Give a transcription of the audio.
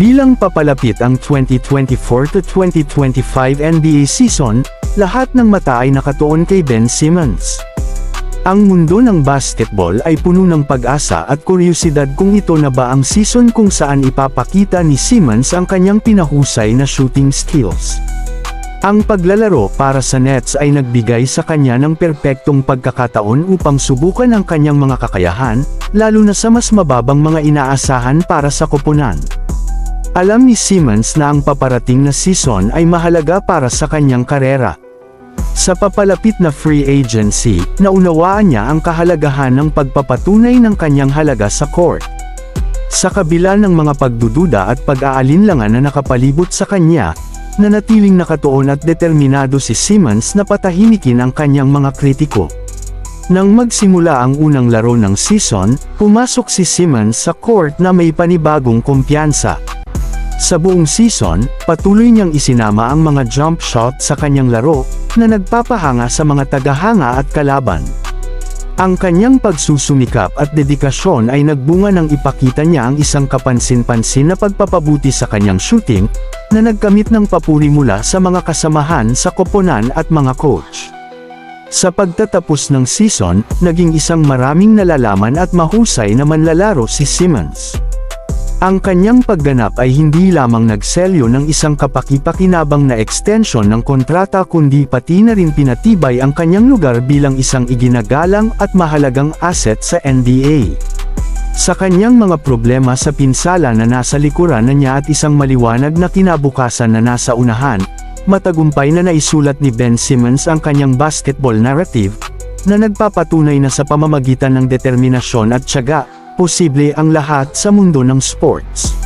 Bilang papalapit ang 2024 to 2025 NBA season, lahat ng mata ay nakatuon kay Ben Simmons. Ang mundo ng basketball ay puno ng pag-asa at kuryosidad kung ito na ba ang season kung saan ipapakita ni Simmons ang kanyang pinahusay na shooting skills. Ang paglalaro para sa Nets ay nagbigay sa kanya ng perpektong pagkakataon upang subukan ang kanyang mga kakayahan, lalo na sa mas mababang mga inaasahan para sa koponan. Alam ni Simmons na ang paparating na season ay mahalaga para sa kanyang karera. Sa papalapit na free agency, naunawaan niya ang kahalagahan ng pagpapatunay ng kanyang halaga sa court. Sa kabila ng mga pagdududa at pag-aalinlangan na nakapalibot sa kanya, nanatiling nakatuon at determinado si Simmons na patahimikin ang kanyang mga kritiko. Nang magsimula ang unang laro ng season, pumasok si Simmons sa court na may panibagong kumpiyansa. Sa buong season, patuloy niyang isinama ang mga jump shot sa kanyang laro, na nagpapahanga sa mga tagahanga at kalaban. Ang kanyang pagsusumikap at dedikasyon ay nagbunga nang ipakita niya ang isang kapansin-pansin na pagpapabuti sa kanyang shooting, na nagkamit ng papuri mula sa mga kasamahan sa koponan at mga coach. Sa pagtatapos ng season, naging isang maraming nalalaman at mahusay na manlalaro si Simmons. Ang kanyang pagganap ay hindi lamang nagselyo ng isang kapaki-pakinabang na extension ng kontrata kundi pati na rin pinatibay ang kanyang lugar bilang isang iginagalang at mahalagang asset sa NBA. Sa kanyang mga problema sa pinsala na nasa likuran na niya at isang maliwanag na kinabukasan na nasa unahan, matagumpay na naisulat ni Ben Simmons ang kanyang basketball narrative, na nagpapatunay na sa pamamagitan ng determinasyon at tiyaga, posible ang lahat sa mundo ng sports.